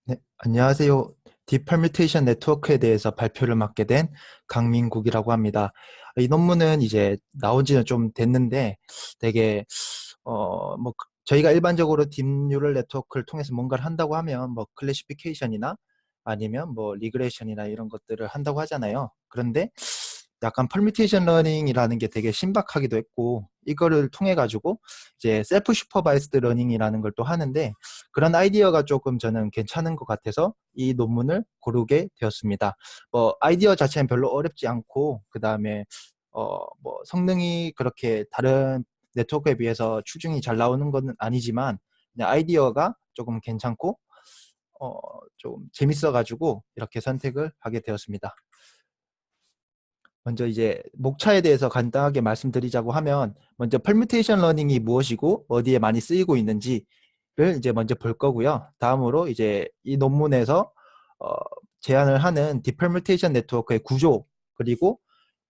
네, 안녕하세요. 디퍼뮤테이션 네트워크에 대해서 발표를 맡게 된 강민국이라고 합니다. 이 논문은 이제 나온 지는 좀 됐는데 되게 저희가 일반적으로 딥뉴럴 네트워크를 통해서 뭔가를 한다고 하면 뭐 클래시피케이션이나 아니면 뭐 리그레이션이나 이런 것들을 한다고 하잖아요. 그런데 약간 퍼뮤테이션 러닝이라는 게 되게 신박하기도 했고, 이거를 통해 가지고 이제 셀프 슈퍼바이스드 러닝이라는 걸 또 하는데, 그런 아이디어가 조금 저는 괜찮은 것 같아서 이 논문을 고르게 되었습니다. 뭐 아이디어 자체는 별로 어렵지 않고, 그 다음에 뭐 성능이 그렇게 다른 네트워크에 비해서 추중이 잘 나오는 건 아니지만, 그냥 아이디어가 조금 괜찮고 어, 좀 재밌어가지고 이렇게 선택을 하게 되었습니다. 먼저 이제 목차에 대해서 간단하게 말씀드리자고 하면, 먼저 permutation 러닝이 무엇이고 어디에 많이 쓰이고 있는지를 이제 먼저 볼 거고요. 다음으로 이제 이 논문에서 어, 제안을 하는 디퍼뮤테이션 네트워크의 구조, 그리고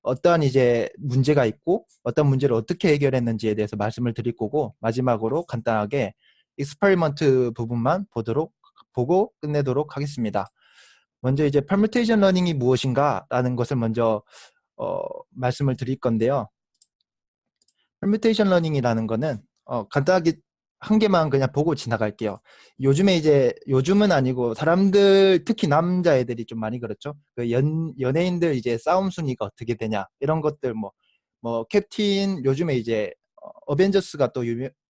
어떠한 이제 문제가 있고 어떤 문제를 어떻게 해결했는지에 대해서 말씀을 드릴 거고, 마지막으로 간단하게 익스퍼리먼트 부분만 보고 끝내도록 하겠습니다. 먼저 이제 permutation 러닝이 무엇인가라는 것을 먼저 어, 말씀을 드릴 건데요. 퍼뮤테이션 러닝이라는 거는 간단하게 한 개만 그냥 보고 지나갈게요. 요즘은 아니고 사람들, 특히 남자애들이 좀 많이 그렇죠. 그 연예인들 이제 싸움 순위가 어떻게 되냐 이런 것들, 뭐 캡틴, 요즘에 이제 어벤져스가 또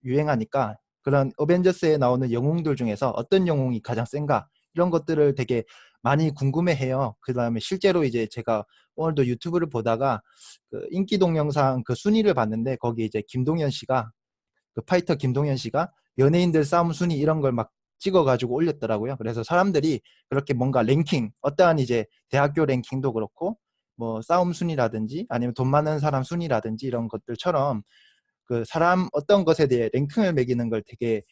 유행하니까 그런 어벤져스에 나오는 영웅들 중에서 어떤 영웅이 가장 센가, 이런 것들을 되게 많이 궁금해해요. 그 다음에 실제로 이제 제가 오늘도 유튜브를 보다가 그 인기 동영상 그 순위를 봤는데, 거기 이제 김동현 씨가, 그 파이터 김동현 씨가 연예인들 싸움 순위 이런 걸 막 찍어가지고 올렸더라고요. 그래서 사람들이 그렇게 뭔가 랭킹, 어떠한 이제 대학교 랭킹도 그렇고 뭐 싸움 순위라든지 아니면 돈 많은 사람 순위라든지 이런 것들처럼 그 사람 어떤 것에 대해 랭킹을 매기는 걸 되게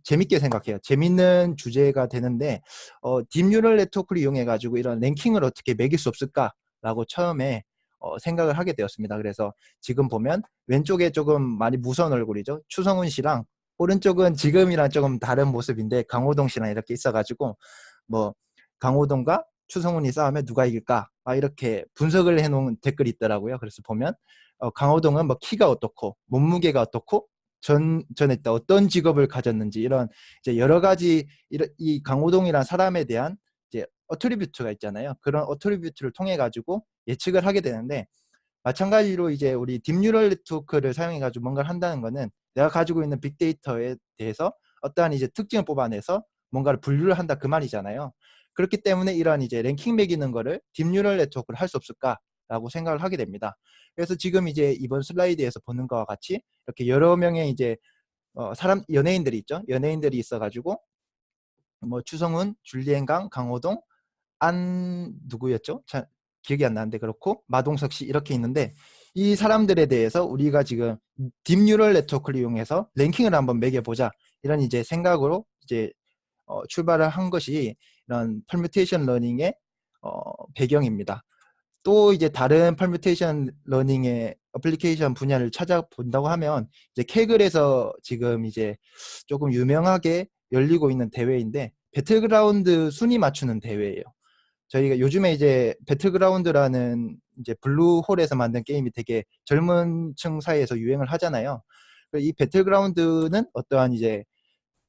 재밌게 생각해요. 재밌는 주제가 되는데, 딥뉴럴 네트워크를 이용해 가지고 이런 랭킹을 어떻게 매길 수 없을까라고 처음에 생각을 하게 되었습니다. 그래서 지금 보면 왼쪽에 조금 많이 무서운 얼굴이죠. 추성훈 씨랑, 오른쪽은 지금이랑 조금 다른 모습인데 강호동 씨랑 이렇게 있어가지고, 뭐 강호동과 추성훈이 싸우면 누가 이길까? 이렇게 분석을 해놓은 댓글이 있더라고요. 그래서 보면 강호동은 뭐 키가 어떻고 몸무게가 어떻고 전에 때 어떤 직업을 가졌는지, 이런 이제 여러 가지 이 강호동이란 사람에 대한 이제 어트리뷰트가 있잖아요. 그런 어트리뷰트를 통해 가지고 예측을 하게 되는데, 마찬가지로 이제 우리 딥뉴럴 네트워크를 사용해 가지고 뭔가를 한다는 거는 내가 가지고 있는 빅데이터에 대해서 어떠한 이제 특징을 뽑아내서 뭔가를 분류를 한다, 그 말이잖아요. 그렇기 때문에 이러한 이제 랭킹 매기는 거를 딥뉴럴 네트워크를 할 수 없을까라고 생각을 하게 됩니다. 그래서 지금 이제 이번 슬라이드에서 보는 것과 같이 이렇게 여러 명의 이제 연예인들이 있죠. 연예인들이 있어가지고 뭐 추성훈, 줄리엔강, 강호동, 안 누구였죠? 잘 기억이 안 나는데, 그렇고 마동석 씨 이렇게 있는데, 이 사람들에 대해서 우리가 지금 딥뉴럴 네트워크를 이용해서 랭킹을 한번 매겨보자, 이런 이제 생각으로 이제 출발을 한 것이 이런 퍼뮤테이션 러닝의 배경입니다. 또 이제 다른 퍼뮤테이션 러닝의 어플리케이션 분야를 찾아본다고 하면, 이제 케글에서 지금 이제 조금 유명하게 열리고 있는 대회인데, 배틀그라운드 순위 맞추는 대회예요. 저희가 요즘에 이제 배틀그라운드라는 이제 블루홀에서 만든 게임이 되게 젊은 층 사이에서 유행을 하잖아요. 이 배틀그라운드는 어떠한 이제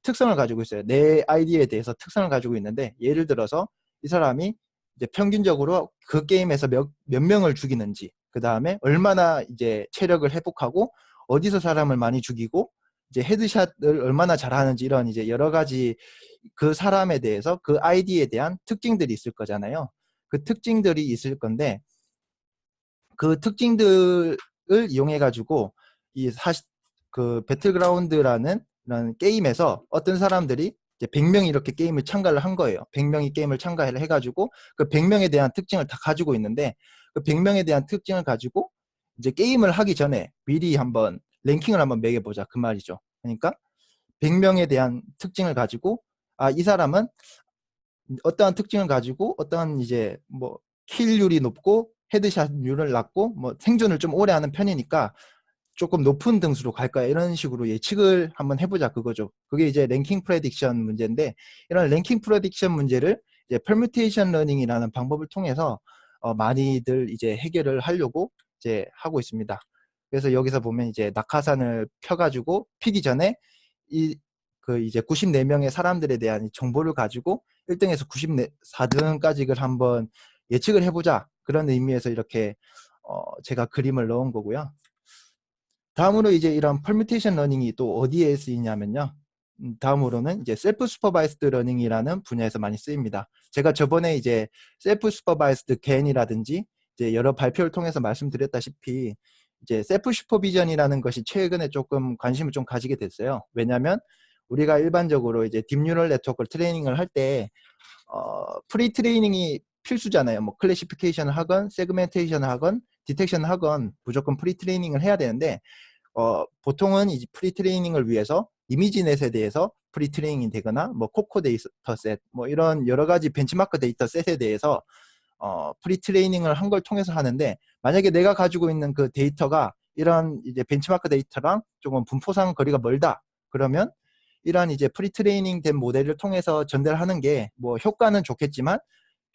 특성을 가지고 있어요. 내 아이디에 대해서 특성을 가지고 있는데, 예를 들어서 이 사람이 이제 평균적으로 그 게임에서 몇 명을 죽이는지, 그 다음에 얼마나 이제 체력을 회복하고 어디서 사람을 많이 죽이고 이제 헤드샷을 얼마나 잘하는지, 이런 이제 여러 가지 그 사람에 대해서 그 아이디에 대한 특징들이 있을 거잖아요. 그 특징들이 있을 건데, 그 특징들을 이용해 가지고 그 배틀그라운드라는 이런 게임에서 어떤 사람들이 이제 100명이 이렇게 게임을 참가를 한 거예요. 100명이 게임을 참가를 해가지고 그 100명에 대한 특징을 다 가지고 있는데, 그 100명에 대한 특징을 가지고 이제 게임을 하기 전에 미리 한번 랭킹을 한번 매겨보자, 그 말이죠. 그러니까 100명에 대한 특징을 가지고, 이 사람은 어떠한 특징을 가지고 어떠한 이제 뭐 킬률이 높고 헤드샷률을 낮고 뭐 생존을 좀 오래 하는 편이니까 조금 높은 등수로 갈까 이런 식으로 예측을 한번 해보자 그거죠. 그게 이제 랭킹 프레딕션 문제인데 이런 랭킹 프레딕션 문제를 이제 permutation learning이라는 방법을 통해서 많이들 이제 해결을 하려고 이제 하고 있습니다. 그래서 여기서 보면 이제 낙하산을 펴가지고 피기 전에 그 이제 94명의 사람들에 대한 정보를 가지고 1등에서 94등까지를 한번 예측을 해보자 그런 의미에서 이렇게 제가 그림을 넣은 거고요. 다음으로 이제 이런 permutation learning이 또 어디에 쓰이냐면요. 다음으로는 이제 self supervised learning이라는 분야에서 많이 쓰입니다. 제가 저번에 이제 self supervised GAN이라든지 이제 여러 발표를 통해서 말씀드렸다시피 이제 self supervision이라는 것이 최근에 조금 관심을 좀 가지게 됐어요. 왜냐하면 우리가 일반적으로 이제 딥뉴럴 네트워크 트레이닝을 할 때 프리 트레이닝이 필수잖아요. 뭐 클래시피케이션을 하건 세그멘테이션을 하건 디텍션을 하건 무조건 프리 트레이닝을 해야 되는데 보통은 이 프리 트레이닝을 위해서 이미지넷에 대해서 프리 트레이닝이 되거나 뭐 코코 데이터셋 뭐 이런 여러 가지 벤치마크 데이터셋에 대해서 프리 트레이닝을 한 걸 통해서 하는데 만약에 내가 가지고 있는 그 데이터가 이런 이제 벤치마크 데이터랑 조금 분포상 거리가 멀다 그러면 이러한 이제 프리 트레이닝 된 모델을 통해서 전달하는 게 뭐 효과는 좋겠지만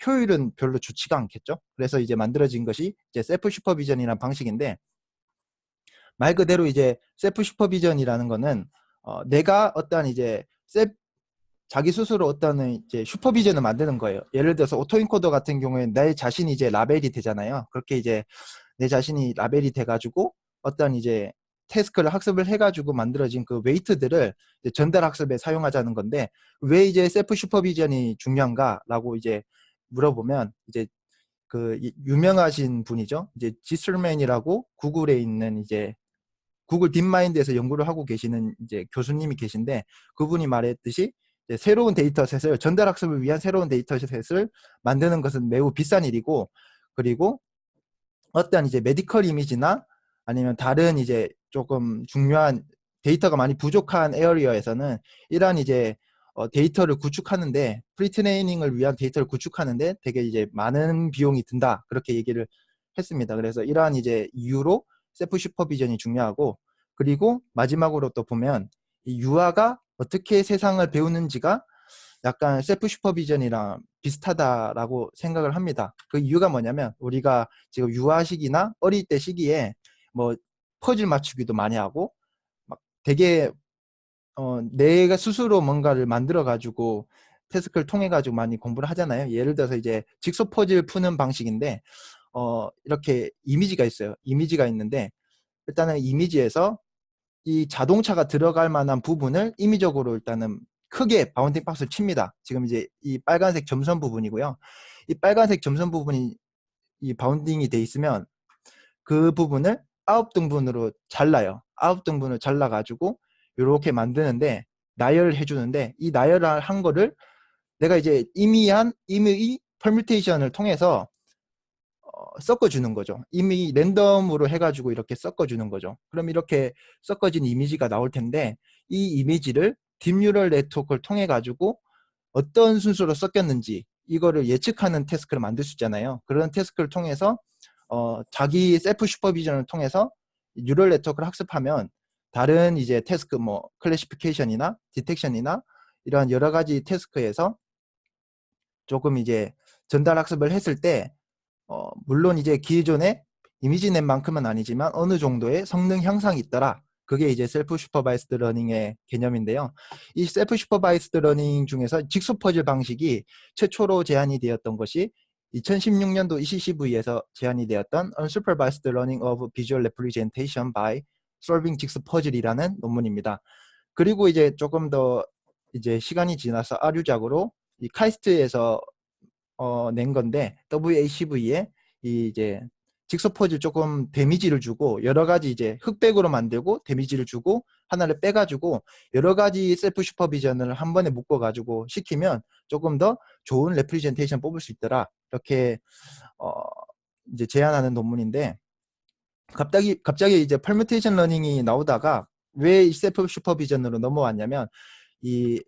효율은 별로 좋지가 않겠죠. 그래서 이제 만들어진 것이 이제 셀프 슈퍼비전이라는 방식인데 말 그대로 이제 셀프 슈퍼비전이라는 거는 내가 어떠한 이제 자기 스스로 어떤 이제 슈퍼비전을 만드는 거예요. 예를 들어서 오토인코더 같은 경우에 내 자신이 이제 라벨이 되잖아요. 그렇게 이제 내 자신이 라벨이 돼가지고 어떤 이제 태스크를 학습을 해가지고 만들어진 그 웨이트들을 이제 전달 학습에 사용하자는 건데 왜 이제 셀프 슈퍼비전이 중요한가라고 이제 물어보면 이제 그 유명하신 분이죠. 이제 지슬맨이라고 구글에 있는 이제 구글 딥마인드에서 연구를 하고 계시는 이제 교수님이 계신데 그분이 말했듯이 이제 새로운 데이터셋을 전달 학습을 위한 새로운 데이터셋을 만드는 것은 매우 비싼 일이고 그리고 어떤 이제 메디컬 이미지나 아니면 다른 이제 조금 중요한 데이터가 많이 부족한 에어리어에서는 이러한 이제 데이터를 구축하는데 프리트레이닝을 위한 데이터를 구축하는데 되게 이제 많은 비용이 든다 그렇게 얘기를 했습니다. 그래서 이러한 이제 이유로 셀프 슈퍼비전이 중요하고 그리고 마지막으로 또 보면 이 유아가 어떻게 세상을 배우는지가 약간 셀프 슈퍼비전이랑 비슷하다라고 생각을 합니다. 그 이유가 뭐냐면 우리가 지금 유아 시기나 어릴 때 시기에 뭐 퍼즐 맞추기도 많이 하고 막 되게 내가 스스로 뭔가를 만들어 가지고 태스크를 통해 가지고 많이 공부를 하잖아요. 예를 들어서 이제 직소 퍼즐 푸는 방식인데 이렇게 이미지가 있어요. 이미지가 있는데 일단은 이미지에서 이 자동차가 들어갈 만한 부분을 임의적으로 일단은 크게 바운딩 박스를 칩니다. 지금 이제 이 빨간색 점선 부분이고요. 이 빨간색 점선 부분이 이 바운딩이 돼 있으면 그 부분을 9등분으로 잘라요. 9등분을 잘라가지고 이렇게 만드는데 나열해 주는데 이 나열한 거를 내가 이제 임의 퍼뮤테이션을 통해서 섞어주는 거죠. 이미 랜덤으로 해가지고 이렇게 섞어주는 거죠. 그럼 이렇게 섞어진 이미지가 나올 텐데 이 이미지를 딥뉴럴 네트워크를 통해 가지고 어떤 순서로 섞였는지 이거를 예측하는 태스크를 만들 수 있잖아요. 그런 태스크를 통해서 자기 셀프 슈퍼비전을 통해서 뉴럴 네트워크를 학습하면 다른 이제 태스크 뭐 클래시피케이션이나 디텍션이나 이러한 여러 가지 태스크에서 조금 이제 전달 학습을 했을 때 물론 이제 기존의 이미지넷만큼은 아니지만 어느 정도의 성능 향상이 있더라. 그게 이제 셀프 슈퍼바이스드 러닝의 개념인데요. 이 셀프 슈퍼바이스드 러닝 중에서 직소 퍼즐 방식이 최초로 제안이 되었던 것이 2016년도 ECCV에서 제안이 되었던 Unsupervised Learning of Visual Representation by Solving Jigsaw Puzzle이라는 논문입니다. 그리고 이제 조금 더 이제 시간이 지나서 아류작으로 이 카이스트에서 낸 건데 WACV에 이 이제 직소 퍼즐 조금 데미지를 주고 여러 가지 이제 흑백으로 만들고 데미지를 주고 하나를 빼가지고 여러 가지 셀프 슈퍼비전을 한 번에 묶어가지고 시키면 조금 더 좋은 레프리젠테이션 뽑을 수 있더라 이렇게 이제 제안하는 논문인데 갑자기 이제 퍼뮤테이션 러닝이 나오다가 왜 이 셀프 슈퍼비전으로 넘어왔냐면 이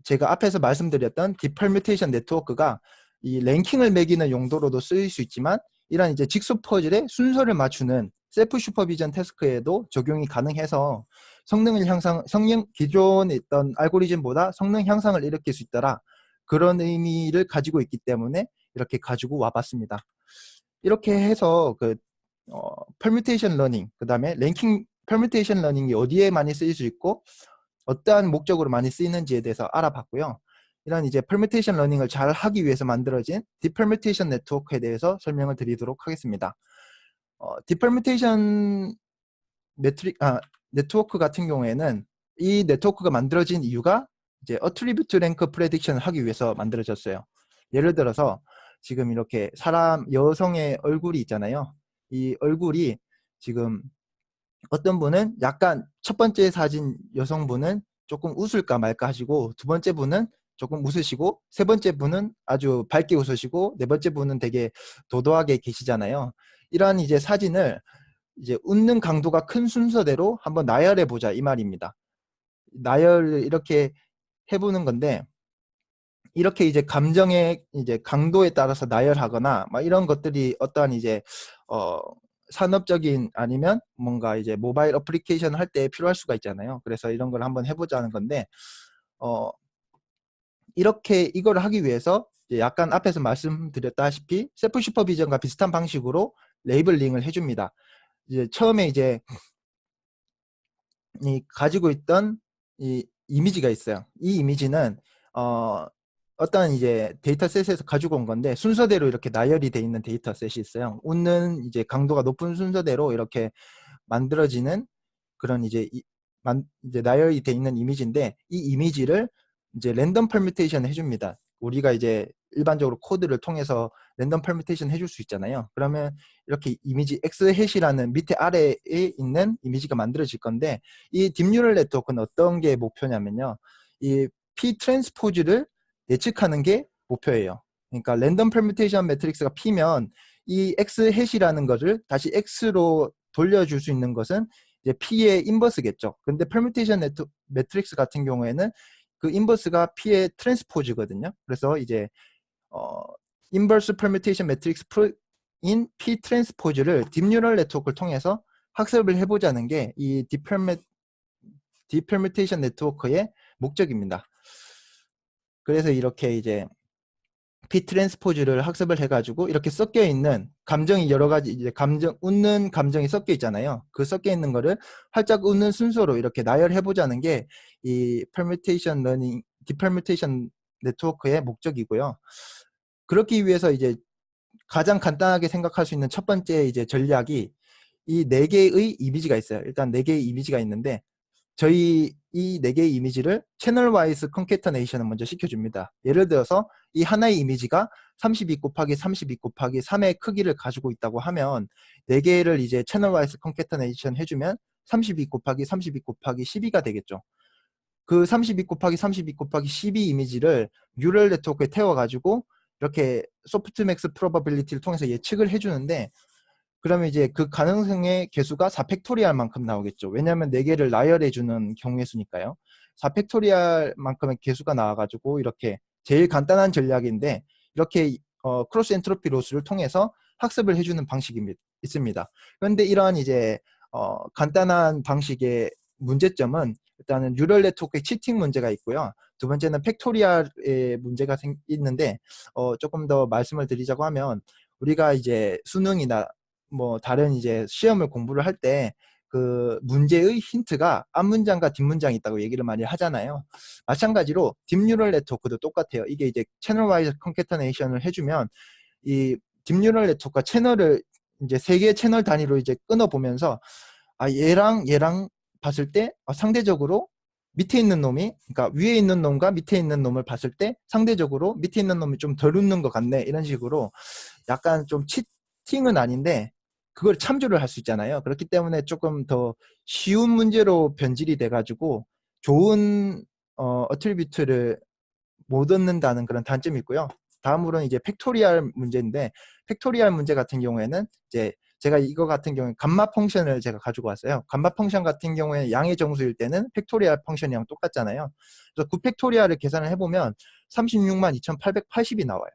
제가 앞에서 말씀드렸던 딥퍼뮤테이션 네트워크가 이 랭킹을 매기는 용도로도 쓰일 수 있지만 이런 이제 직소 퍼즐의 순서를 맞추는 셀프 슈퍼비전 태스크에도 적용이 가능해서 기존에 있던 알고리즘보다 성능 향상을 일으킬 수 있더라. 그런 의미를 가지고 있기 때문에 이렇게 가지고 와봤습니다. 이렇게 해서 퍼뮤테이션 러닝, 그 다음에 랭킹 퍼뮤테이션 러닝이 어디에 많이 쓰일 수 있고 어떠한 목적으로 많이 쓰이는지에 대해서 알아봤고요. 이런 이제 퍼뮤테이션 러닝을 잘 하기 위해서 만들어진 디퍼뮤테이션 네트워크에 대해서 설명을 드리도록 하겠습니다. 디퍼뮤테이션 네트워크 같은 경우에는 이 네트워크가 만들어진 이유가 이제 어트리뷰트 랭크 프레딕션을 하기 위해서 만들어졌어요. 예를 들어서 지금 이렇게 여성의 얼굴이 있잖아요. 이 얼굴이 지금 어떤 분은 약간 첫 번째 사진 여성분은 조금 웃을까 말까 하시고, 두 번째 분은 조금 웃으시고, 세 번째 분은 아주 밝게 웃으시고, 네 번째 분은 되게 도도하게 계시잖아요. 이러한 이제 사진을 이제 웃는 강도가 큰 순서대로 한번 나열해 보자 이 말입니다. 나열을 이렇게 해보는 건데, 이렇게 이제 감정의 이제 강도에 따라서 나열하거나 막 이런 것들이 어떠한 이제 산업적인 아니면 뭔가 이제 모바일 어플리케이션 할 때 필요할 수가 있잖아요. 그래서 이런 걸 한번 해보자는 건데, 이렇게 이걸 하기 위해서 이제 약간 앞에서 말씀드렸다시피 셀프 슈퍼비전과 비슷한 방식으로 레이블링을 해줍니다. 이제 처음에 이제 가지고 있던 이 이미지가 있어요. 이 이미지는 어떤 이제 데이터셋에서 가지고 온 건데 순서대로 이렇게 나열이 돼 있는 데이터셋이 있어요. 웃는 이제 강도가 높은 순서대로 이렇게 만들어지는 그런 이제 이제 나열이 돼 있는 이미지인데, 이 이미지를 이제 랜덤 퍼뮤테이션 해줍니다. 우리가 이제 일반적으로 코드를 통해서 랜덤 퍼뮤테이션 해줄 수 있잖아요. 그러면 이렇게 이미지 X-햇이라는 밑에 아래에 있는 이미지가 만들어질 건데, 이 딥뉴럴 네트워크는 어떤 게 목표냐면요, 이 P 트랜스포즈를 예측하는 게 목표예요. 그러니까 랜덤 퍼뮤테이션 매트릭스가 P면 이 X-햇이라는 것을 다시 X로 돌려줄 수 있는 것은 이제 P의 인버스겠죠. 근데 퍼뮤테이션 매트릭스 같은 경우에는 그 인버스가 P의 트랜스포즈거든요. 그래서 이제 인버스 퍼뮤테이션 매트릭스 인 P 트랜스포즈를 딥뉴럴 네트워크를 통해서 학습을 해보자는 게 이 디퍼뮤테이션 네트워크의 목적입니다. 그래서 이렇게 이제 P 트랜스포즈를 학습을 해가지고 이렇게 섞여 있는 감정이 여러 가지 이제 웃는 감정이 섞여 있잖아요. 그 섞여 있는 거를 활짝 웃는 순서로 이렇게 나열해 보자는 게 이 퍼뮤테이션 러닝, 디퍼뮤테이션 네트워크의 목적이고요. 그렇기 위해서 이제 가장 간단하게 생각할 수 있는 첫 번째 이제 전략이 이 네 개의 이미지가 있어요. 일단 네 개의 이미지가 있는데, 저희 이 네 개의 이미지를 채널 와이즈 컨캐터네이션을 먼저 시켜줍니다. 예를 들어서 이 하나의 이미지가 32 곱하기 32 곱하기 3의 크기를 가지고 있다고 하면 네 개를 이제 채널 와이즈 컨캐터네이션 해주면 32 곱하기 32 곱하기 12가 되겠죠. 그 32 곱하기 32 곱하기 12 이미지를 뉴럴 네트워크에 태워가지고 이렇게 소프트맥스 프로바빌리티를 통해서 예측을 해주는데, 그러면 이제 그 가능성의 개수가 4팩토리얼만큼 나오겠죠. 왜냐하면 4개를 나열해주는 경우의 수니까요. 4팩토리얼만큼의 개수가 나와가지고 이렇게 제일 간단한 전략인데, 이렇게 크로스 엔트로피 로스를 통해서 학습을 해주는 방식이 있습니다. 그런데 이러한 이제 간단한 방식의 문제점은 일단은 뉴럴 네트워크의 치팅 문제가 있고요. 두 번째는 팩토리얼의 문제가 있는데, 조금 더 말씀을 드리자고 하면, 우리가 이제 수능이나 뭐 다른 이제 시험을 공부를 할 때 그 문제의 힌트가 앞문장과 뒷문장이 있다고 얘기를 많이 하잖아요. 마찬가지로 딥뉴럴 네트워크도 똑같아요. 이게 이제 채널 와이즈 컨캐터네이션을 해주면 이 딥뉴럴 네트워크가 채널을 이제 3개의 채널 단위로 이제 끊어 보면서 얘랑 봤을 때 상대적으로 밑에 있는 놈이, 그러니까 위에 있는 놈과 밑에 있는 놈을 봤을 때 상대적으로 밑에 있는 놈이 좀 덜 웃는 것 같네, 이런 식으로 약간 좀 치팅은 아닌데 그걸 참조를 할 수 있잖아요. 그렇기 때문에 조금 더 쉬운 문제로 변질이 돼가지고 좋은 어트리뷰트를 못 얻는다는 그런 단점이 있고요. 다음으로는 이제 팩토리얼 문제인데, 팩토리얼 문제 같은 경우에는 이제 제가 이거 같은 경우에 감마 펑션을 제가 가지고 왔어요. 감마 펑션 같은 경우에 양의 정수일 때는 팩토리얼 펑션이랑 똑같잖아요. 그래서 9팩토리얼을 계산을 해보면 362,2880이 나와요.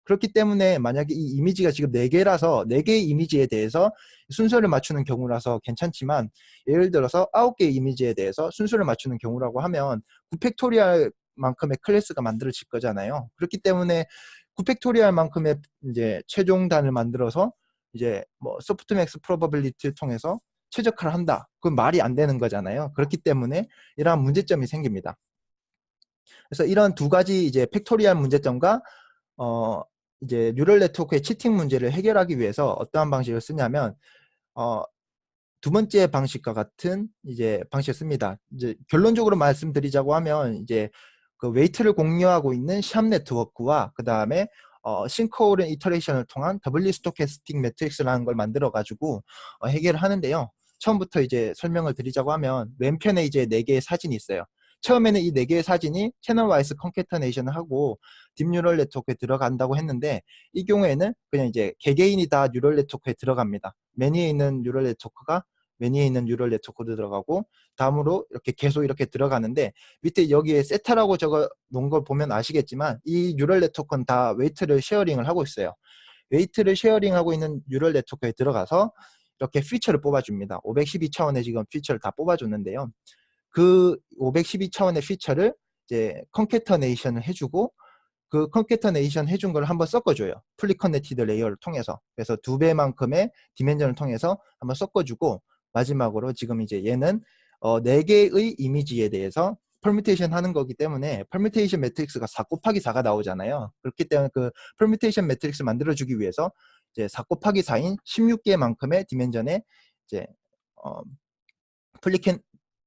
그렇기 때문에 만약에 이 이미지가 지금 4개라서 4개의 이미지에 대해서 순서를 맞추는 경우라서 괜찮지만, 예를 들어서 9개의 이미지에 대해서 순서를 맞추는 경우라고 하면 9팩토리얼 만큼의 클래스가 만들어질 거잖아요. 그렇기 때문에 9팩토리얼 만큼의 이제 최종단을 만들어서 이제 뭐 소프트맥스 프로버빌리티를 통해서 최적화를 한다. 그건 말이 안 되는 거잖아요. 그렇기 때문에 이러한 문제점이 생깁니다. 그래서 이런 두 가지 이제 팩토리얼 문제점과 이제 뉴럴 네트워크의 치팅 문제를 해결하기 위해서 어떠한 방식을 쓰냐면, 어, 두 번째 방식과 같은 이제 방식을 씁니다. 이제 결론적으로 말씀드리자고 하면, 이제 그 웨이트를 공유하고 있는 샵 네트워크와 그 다음에 싱크홀은 이터레이션을 통한 더블리 스토캐스틱 매트릭스라는 걸 만들어 가지고 해결을 하는데요. 처음부터 이제 설명을 드리자고 하면, 왼편에 이제 4개의 사진이 있어요. 처음에는 이 4개의 사진이 채널 와이스 컨캐터네이션을 하고 딥뉴럴 네트워크에 들어간다고 했는데, 이 경우에는 그냥 이제 개개인이 다 뉴럴 네트워크에 들어갑니다. 맨 위에 있는 뉴럴 네트워크가 맨 위에 있는 뉴럴 네트워크도 들어가고, 다음으로 이렇게 계속 이렇게 들어가는데, 밑에 여기에 세타라고 적어 놓은 걸 보면 아시겠지만, 이 뉴럴 네트워크는 다 웨이트를 쉐어링을 하고 있어요. 웨이트를 쉐어링하고 있는 뉴럴 네트워크에 들어가서 이렇게 피처를 뽑아줍니다. 512차원의 지금 피처를 다 뽑아줬는데요. 그 512차원의 피처를 이제 컨캐터네이션을 해주고, 그 컨캐터네이션 해준 걸 한번 섞어줘요. 풀리 커넥티드 레이어를 통해서. 그래서 2배만큼의 디멘전을 통해서 한번 섞어주고, 마지막으로 지금 이제 얘는 4개의 이미지에 대해서 퍼뮤테이션 하는 거기 때문에 퍼뮤테이션 매트릭스가 4 곱하기 4가 나오잖아요. 그렇기 때문에 그 퍼뮤테이션 매트릭스 만들어주기 위해서 이제 4 곱하기 4인 16개만큼의 디멘전에 이제 풀리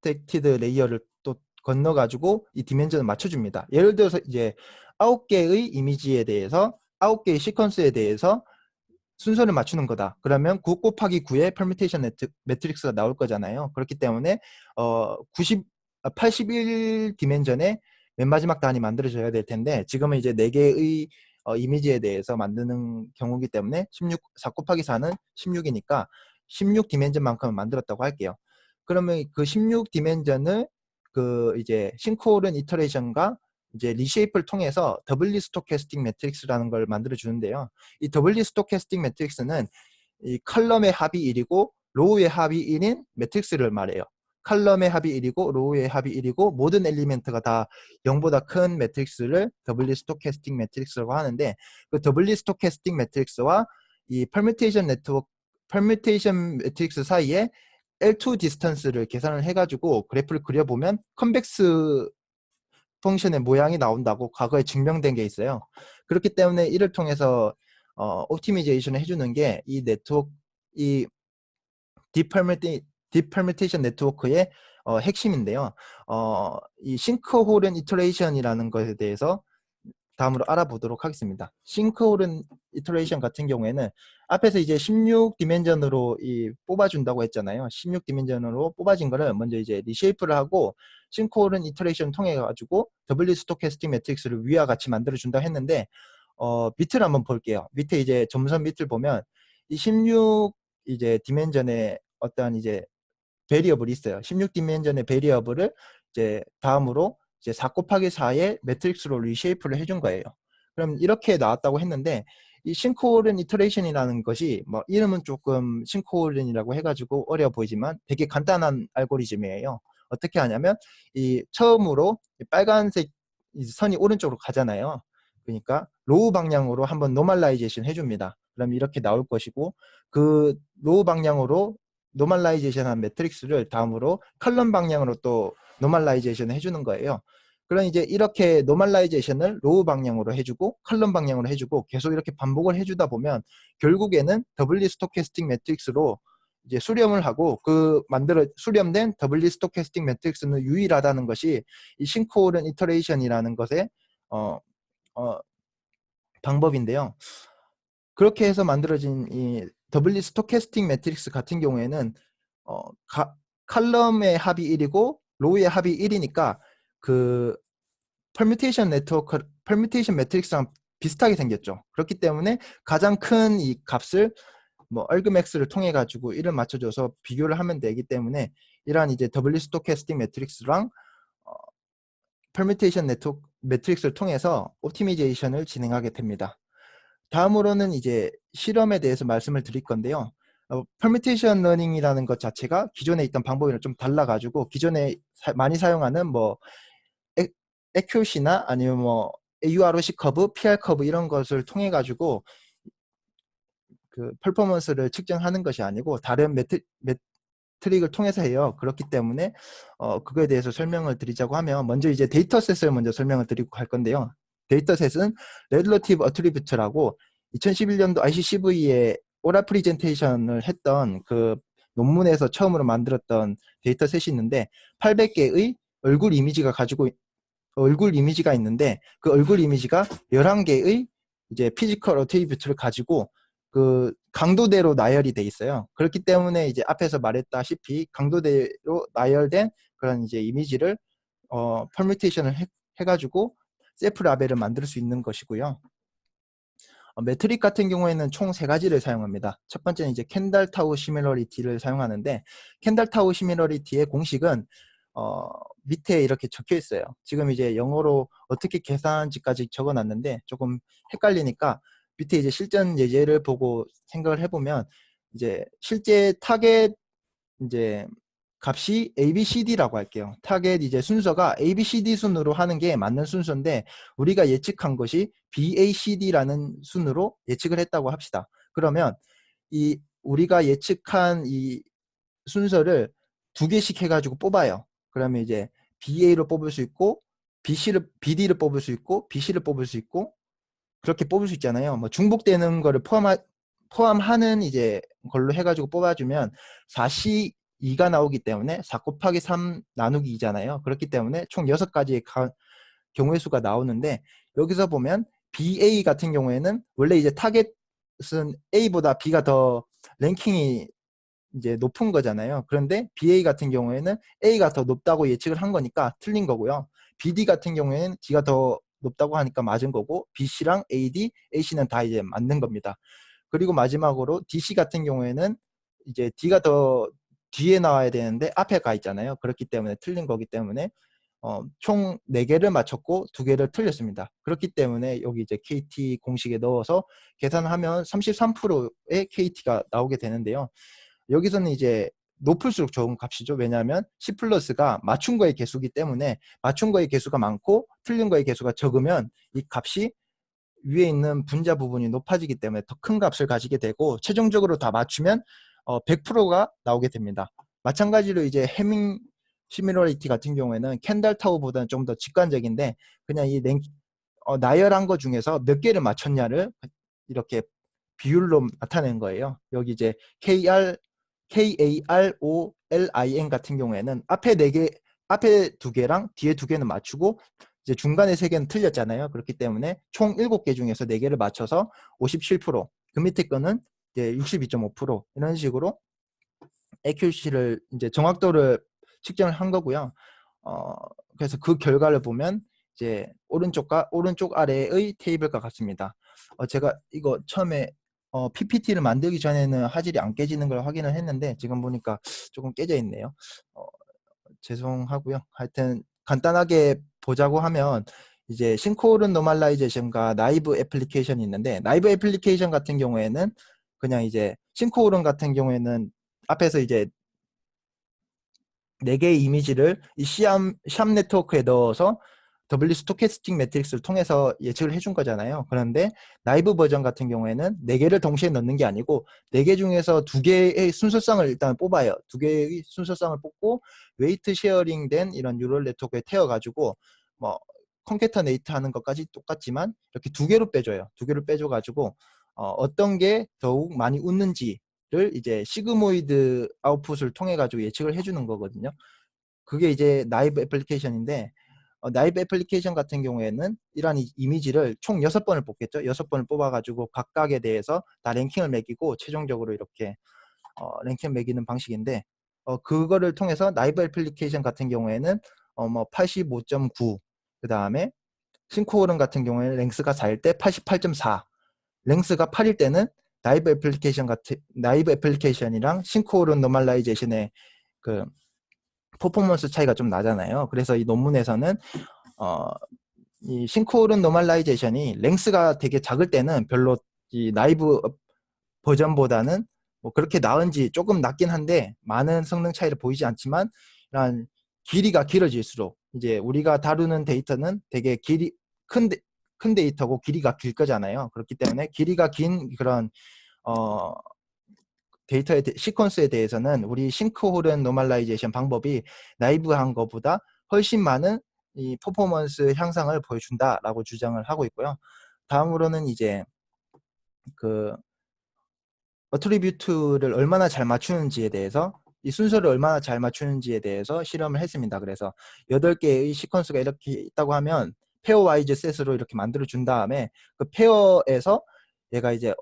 커넥티드 레이어를 또 건너가지고 이 디멘전을 맞춰줍니다. 예를 들어서 이제 9개의 이미지에 대해서 9개의 시퀀스에 대해서 순서를 맞추는 거다. 그러면 9 곱하기 9의 퍼뮤테이션 매트릭스가 나올 거잖아요. 그렇기 때문에 81 디멘전의 맨 마지막 단위 만들어져야 될 텐데, 지금은 이제 4개의 이미지에 대해서 만드는 경우이기 때문에 4 곱하기 4는 16이니까 16 디멘전만큼은 만들었다고 할게요. 그러면 그 16 디멘전을 그 이제 싱크홀은 이터레이션과 이제 리쉐이프를 통해서 더블리 스토캐스틱 매트릭스라는 걸 만들어 주는데요. 이 더블리 스토캐스틱 매트릭스는 이 컬럼의 합이 1이고 로우의 합이 1인 매트릭스를 말해요. 컬럼의 합이 1이고 로우의 합이 1이고 모든 엘리멘트가 다 0보다 큰 매트릭스를 더블리 스토캐스틱 매트릭스라고 하는데, 그 더블리 스토캐스틱 매트릭스와 이 퍼뮤테이션 네트워크 퍼뮤테이션 매트릭스 사이에 L2 디스턴스를 계산을 해가지고 그래프를 그려보면 컨벡스 펑션의 모양이 나온다고 과거에 증명된 게 있어요. 그렇기 때문에 이를 통해서 옵티미제이션을 해주는 게 이 네트워크, 이 디퍼뮤테이션 네트워크의 핵심인데요. 이 싱크홀은 이터레이션이라는 것에 대해서 다음으로 알아보도록 하겠습니다. 싱크홀은 이터레이션 같은 경우에는 앞에서 이제 16 디멘전으로 뽑아준다고 했잖아요. 16 디멘전으로 뽑아진 거를 먼저 이제 리쉐이프를 하고 싱크홀은 이터레이션 통해 가지고 더블리 스토캐스틱 매트릭스를 위와 같이 만들어 준다 했는데, 밑을 한번 볼게요. 밑에 이제 점선 밑을 보면 이 16 이제 디멘전의 어떠한 이제 베리어블이 있어요. 16 디멘전의 베리어블을 이제 다음으로 이제 4 곱하기 4의 매트릭스로 리쉐이프를 해준 거예요. 그럼 이렇게 나왔다고 했는데, 이 싱크홀은 이터레이션이라는 것이 뭐 이름은 조금 싱크홀은이라고 해가지고 어려워 보이지만 되게 간단한 알고리즘이에요. 어떻게 하냐면 이 처음으로 빨간색 선이 오른쪽으로 가잖아요. 그러니까 로우 방향으로 한번 노멀라이제이션 해줍니다. 그럼 이렇게 나올 것이고, 그 로우 방향으로 노멀라이제이션한 매트릭스를 다음으로 컬럼 방향으로 또 노멀라이제이션 해주는 거예요. 그럼 이제 이렇게 노멀라이제이션을 로우 방향으로 해주고 컬럼 방향으로 해주고 계속 이렇게 반복을 해주다 보면 결국에는 더블리 스토캐스틱 매트릭스로 이제 수렴을 하고, 그 수렴된 더블리 스토캐스틱 매트릭스는 유일하다는 것이 이 싱크홀은 이터레이션이라는 것의 어, 어, 방법인데요. 그렇게 해서 만들어진 이 더블리 스토캐스틱 매트릭스 같은 경우에는 컬럼의 합이 1이고 로우의 합이 1이니까 그 퍼뮤테이션 매트릭스랑 비슷하게 생겼죠. 그렇기 때문에 가장 큰 이 값을 뭐 얼그맥스를 통해 가지고 1을 맞춰줘서 비교를 하면 되기 때문에, 이러한 이제 더블리 스토캐스틱 매트릭스랑 퍼뮤테이션 매트릭스를 통해서 옵티미제이션을 진행하게 됩니다. 다음으로는 이제 실험에 대해서 말씀을 드릴 건데요. 퍼뮤테이션 러닝이라는 것 자체가 기존에 있던 방법이랑 좀 달라가지고 기존에 많이 사용하는 뭐 accuracy나 아니면 뭐 AUROC 커브, PR 커브 이런 것을 통해 가지고 그 퍼포먼스를 측정하는 것이 아니고 다른 매트릭을 통해서 해요. 그렇기 때문에 그거에 대해서 설명을 드리자고 하면 먼저 이제 데이터셋을 먼저 설명을 드리고 갈 건데요. 데이터셋은 Relative Attribute라고 2011년도 ICCV에 오랄 프리젠테이션을 했던 그 논문에서 처음으로 만들었던 데이터셋이 있는데 800개의 얼굴 이미지가 있는데 그 얼굴 이미지가 11개의 이제 피지컬 어트리뷰트를 가지고 그 강도대로 나열이 돼 있어요. 그렇기 때문에 이제 앞에서 말했다시피 강도대로 나열된 그런 이제 이미지를 퍼뮤테이션을 해가지고 셀프 라벨을 만들 수 있는 것이고요. 매트릭 같은 경우에는 총 3가지를 사용합니다. 첫 번째는 이제 켄달 타우 시밀러리티를 사용하는데 켄달 타우 시밀러리티의 공식은 밑에 이렇게 적혀 있어요. 지금 이제 영어로 어떻게 계산하는지까지 적어 놨는데 조금 헷갈리니까 밑에 이제 실전 예제를 보고 생각을 해보면 이제 실제 타겟 이제 값이 ABCD라고 할게요. 타겟 이제 순서가 ABCD 순으로 하는 게 맞는 순서인데 우리가 예측한 것이 BACD라는 순으로 예측을 했다고 합시다. 그러면 이 우리가 예측한 이 순서를 2개씩 해가지고 뽑아요. 그러면 이제 BA로 뽑을 수 있고 BD를 뽑을 수 있고 BC를 뽑을 수 있고 그렇게 뽑을 수 있잖아요. 뭐 중복되는 거를 포함하는 이제 걸로 해가지고 뽑아주면 4C2가 나오기 때문에 4 곱하기 3 나누기 2잖아요. 그렇기 때문에 총 6가지의 경우의 수가 나오는데 여기서 보면 BA 같은 경우에는 원래 이제 타겟은 A보다 B가 더 랭킹이 이제 높은 거잖아요. 그런데 BA 같은 경우에는 A가 더 높다고 예측을 한 거니까 틀린 거고요. BD 같은 경우에는 D가 더 높다고 하니까 맞은 거고 BC랑 AD, AC는 다 이제 맞는 겁니다. 그리고 마지막으로 DC 같은 경우에는 이제 D가 더 뒤에 나와야 되는데 앞에 가 있잖아요. 그렇기 때문에 틀린 거기 때문에 총 4개를 맞췄고 2개를 틀렸습니다. 그렇기 때문에 여기 이제 KT 공식에 넣어서 계산하면 33%의 KT가 나오게 되는데요. 여기서는 이제 높을수록 좋은 값이죠. 왜냐하면 C 플러스가 맞춘 거의 개수기 때문에 맞춘 거의 개수가 많고 틀린 거의 개수가 적으면 이 값이 위에 있는 분자 부분이 높아지기 때문에 더 큰 값을 가지게 되고 최종적으로 다 맞추면 100%가 나오게 됩니다. 마찬가지로 이제 해밍 시밀러리티 같은 경우에는 켄달 타워보다는 좀 더 직관적인데 그냥 이 나열한 것 중에서 몇 개를 맞췄냐를 이렇게 비율로 나타낸 거예요. 여기 이제 KAROLIN 같은 경우에는 앞에 2개랑 뒤에 2개는 맞추고 이제 중간에 3개는 틀렸잖아요. 그렇기 때문에 총 7개 중에서 4개를 맞춰서 57%, 그 밑에 거는 이제 62.5% 이런 식으로 accuracy를 이제 정확도를 측정을 한 거고요. 그래서 그 결과를 보면 이제 오른쪽 아래의 테이블과 같습니다. 제가 이거 처음에 PPT를 만들기 전에는 화질이 안 깨지는 걸 확인을 했는데 지금 보니까 조금 깨져 있네요. 죄송하고요. 하여튼 간단하게 보자고 하면 이제 싱크홀은 노멀라이제이션과 나이브 애플리케이션이 있는데 나이브 애플리케이션 같은 경우에는 그냥 이제 싱크홀은 같은 경우에는 앞에서 이제 4개의 이미지를 이 샵 네트워크에 넣어서 W 스토캐스틱 매트릭스를 통해서 예측을 해준 거잖아요. 그런데 나이브 버전 같은 경우에는 4개를 동시에 넣는 게 아니고 4개 중에서 2개의 순서성을 일단 뽑아요. 2개의 순서성을 뽑고 웨이트 쉐어링 된 이런 뉴럴 네트워크에 태워가지고 뭐 컨캐터네이트 하는 것까지 똑같지만 이렇게 2개로 빼줘요. 2개로 빼줘가지고 어떤 게 더욱 많이 웃는지를 이제 시그모이드 아웃풋을 통해 가지고 예측을 해주는 거거든요. 그게 이제 나이브 애플리케이션인데 나이브 애플리케이션 같은 경우에는 이러한 이미지를 총 6번을 뽑겠죠. 6번을 뽑아가지고 각각에 대해서 다 랭킹을 매기고 최종적으로 이렇게 랭킹을 매기는 방식인데 그거를 통해서 나이브 애플리케이션 같은 경우에는 뭐 85.9, 그 다음에 싱크홀은 같은 경우에는 랭스가 4일 때 88.4, 랭스가 8일 때는 나이브 애플리케이션이랑 싱크홀은 노멀라이제이션의 그 퍼포먼스 차이가 좀 나잖아요. 그래서 이 논문에서는 이 싱크홀은 노멀라이제이션이 랭스가 되게 작을 때는 별로 이 나이브 버전보다는 뭐 그렇게 나은지 조금 낮긴 한데 많은 성능 차이를 보이지 않지만 이런 길이가 길어질수록 이제 우리가 다루는 데이터는 되게 큰, 큰 데이터고 길이가 길 거잖아요. 그렇기 때문에 길이가 긴 그런 데이터의 시퀀스에 대해서는 우리 싱크홀은 노멀라이제이션 방법이 나이브한 것보다 훨씬 많은 이 퍼포먼스 향상을 보여준다라고 주장을 하고 있고요. 다음으로는 이제 그 어트리뷰트를 얼마나 잘 맞추는지에 대해서 이 순서를 얼마나 잘 맞추는지에 대해서 실험을 했습니다. 그래서 8개의 시퀀스가 이렇게 있다고 하면 페어와이즈 셋으로 이렇게 만들어 준 다음에 그 페어에서 얘가 이제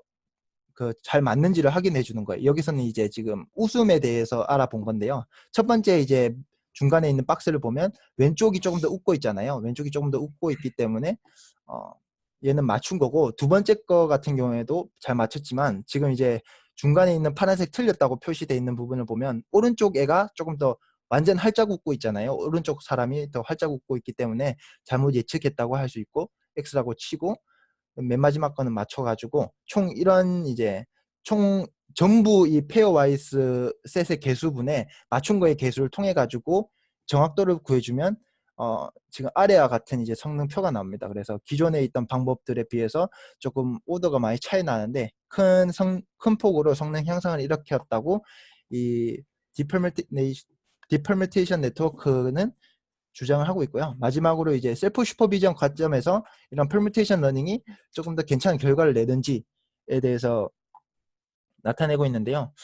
그 잘 맞는지를 확인해 주는 거예요. 여기서는 이제 지금 웃음에 대해서 알아본 건데요. 첫 번째 이제 중간에 있는 박스를 보면 왼쪽이 조금 더 웃고 있잖아요. 왼쪽이 조금 더 웃고 있기 때문에 얘는 맞춘 거고, 두 번째 거 같은 경우에도 잘 맞췄지만 지금 이제 중간에 있는 파란색 틀렸다고 표시되어 있는 부분을 보면 오른쪽 애가 조금 더 완전 활짝 웃고 있잖아요. 오른쪽 사람이 더 활짝 웃고 있기 때문에 잘못 예측했다고 할 수 있고 X라고 치고, 맨 마지막 거는 맞춰가지고 총 이런 이제 총 전부 이 페어와이스 셋의 개수분에 맞춘 거의 개수를 통해 가지고 정확도를 구해주면 지금 아래와 같은 이제 성능표가 나옵니다. 그래서 기존에 있던 방법들에 비해서 조금 오더가 많이 차이 나는데 큰 폭으로 성능 향상을 일으켰다고 이 디퍼미테이션 네트워크는 주장을 하고 있고요. 마지막으로 이제 셀프 슈퍼비전 관점에서 이런 퍼뮤테이션 러닝이 조금 더 괜찮은 결과를 내는지에 대해서 나타내고 있는데요.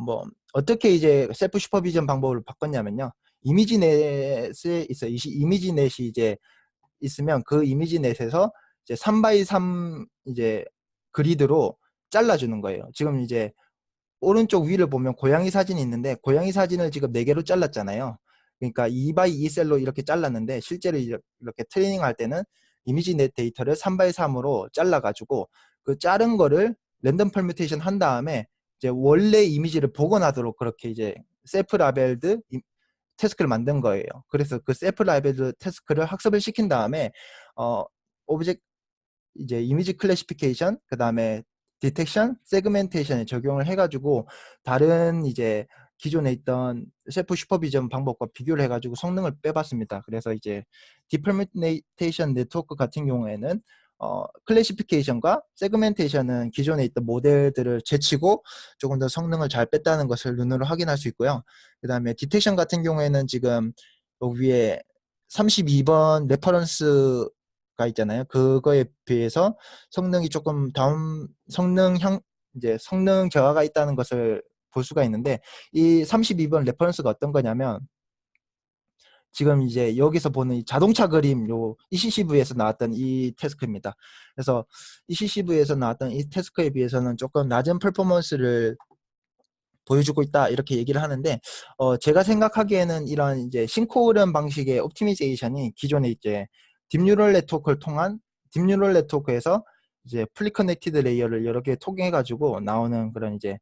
뭐 어떻게 이제 셀프 슈퍼비전 방법을 바꿨냐면요. 이미지넷에 있어. 이미지넷이 이제 있으면 그 이미지넷에서 이제 3x3 이제 그리드로 잘라주는 거예요. 지금 이제 오른쪽 위를 보면 고양이 사진이 있는데 고양이 사진을 지금 4개로 잘랐잖아요. 그러니까 2x2 셀로 이렇게 잘랐는데 실제로 이렇게 트레이닝 할 때는 이미지넷 데이터를 3x3으로 잘라가지고 그 자른 거를 랜덤 퍼뮤테이션 한 다음에 이제 원래 이미지를 복원하도록 그렇게 이제 셀프 라벨드 태스크를 만든 거예요. 그래서 그 셀프 라벨드 태스크를 학습을 시킨 다음에 오브젝트 이제 이미지 클래시피케이션, 그 다음에 디텍션, 세그멘테이션에 적용을 해가지고 다른 이제 기존에 있던 셀프 슈퍼비전 방법과 비교를 해가지고 성능을 빼봤습니다. 그래서 이제 디퍼미테이션 네트워크 같은 경우에는 클래시피케이션과 세그멘테이션은 기존에 있던 모델들을 제치고 조금 더 성능을 잘 뺐다는 것을 눈으로 확인할 수 있고요. 그 다음에 디텍션 같은 경우에는 지금 여기 위에 32번 레퍼런스가 있잖아요. 그거에 비해서 성능이 조금 이제 성능 저하가 있다는 것을 볼 수가 있는데, 이 32번 레퍼런스가 어떤 거냐면 지금 이제 여기서 보는 이 자동차 그림 요 ECCV에서 나왔던 이 태스크입니다. 그래서 ECCV에서 나왔던 이 태스크에 비해서는 조금 낮은 퍼포먼스를 보여주고 있다 이렇게 얘기를 하는데, 제가 생각하기에는 이런 이제 싱크홀은 방식의 옵티미제이션이 기존에 이제 딥뉴럴 네트워크를 통한 딥뉴럴 네트워크에서 이제 플리 커넥티드 레이어를 여러 개 통해 가지고 나오는 그런 이제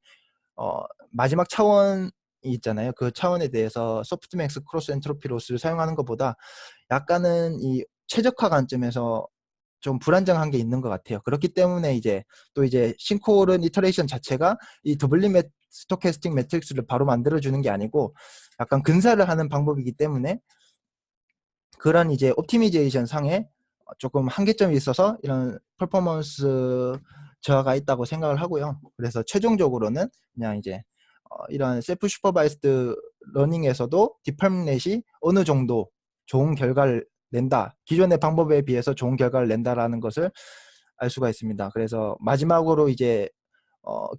마지막 차원이 있잖아요. 그 차원에 대해서 소프트맥스 크로스 엔트로피 로스를 사용하는 것보다 약간은 이 최적화 관점에서 좀 불안정한 게 있는 것 같아요. 그렇기 때문에 이제 또 이제 싱크홀은 이터레이션 자체가 이 더블리 스토캐스틱 매트릭스를 바로 만들어주는 게 아니고 약간 근사를 하는 방법이기 때문에 그런 이제 옵티미제이션 상에 조금 한계점이 있어서 이런 퍼포먼스 저하가 있다고 생각을 하고요. 그래서 최종적으로는 그냥 이제 이런 셀프 슈퍼바이스드 러닝에서도 디퍼미넷이 어느 정도 좋은 결과를 낸다. 기존의 방법에 비해서 좋은 결과를 낸다라는 것을 알 수가 있습니다. 그래서 마지막으로 이제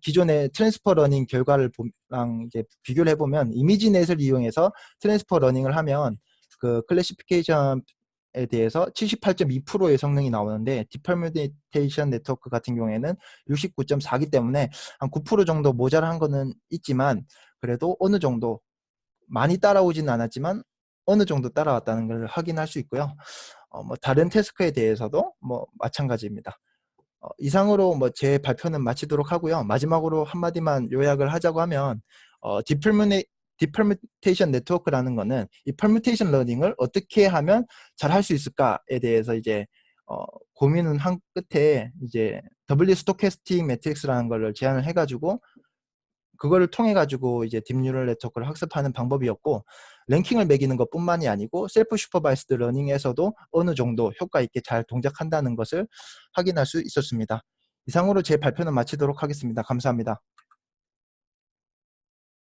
기존의 트랜스퍼 러닝 결과를 이제 비교를 해보면 이미지넷을 이용해서 트랜스퍼 러닝을 하면 그 클래시피케이션에 대해서 78.2%의 성능이 나오는데 디퍼뮤테이션 네트워크 같은 경우에는 69.4기 때문에 한 9% 정도 모자란 거는 있지만 그래도 어느 정도 많이 따라오지는 않았지만 어느 정도 따라왔다는 걸 확인할 수 있고요. 뭐 다른 태스크에 대해서도 뭐 마찬가지입니다. 이상으로 뭐 제 발표는 마치도록 하고요. 마지막으로 한마디만 요약을 하자고 하면 디퍼뮤테이션 네트워크라는 거는 이 퍼뮤테이션 러닝을 어떻게 하면 잘 할 수 있을까에 대해서 이제 고민은 한 끝에 이제 W 스토캐스틱 매트릭스라는 걸 제안을 해가지고 그거를 통해 가지고 이제 딥뉴럴 네트워크를 학습하는 방법이었고, 랭킹을 매기는 것뿐만이 아니고 셀프 슈퍼바이스드 러닝에서도 어느 정도 효과 있게 잘 동작한다는 것을 확인할 수 있었습니다. 이상으로 제 발표는 마치도록 하겠습니다. 감사합니다.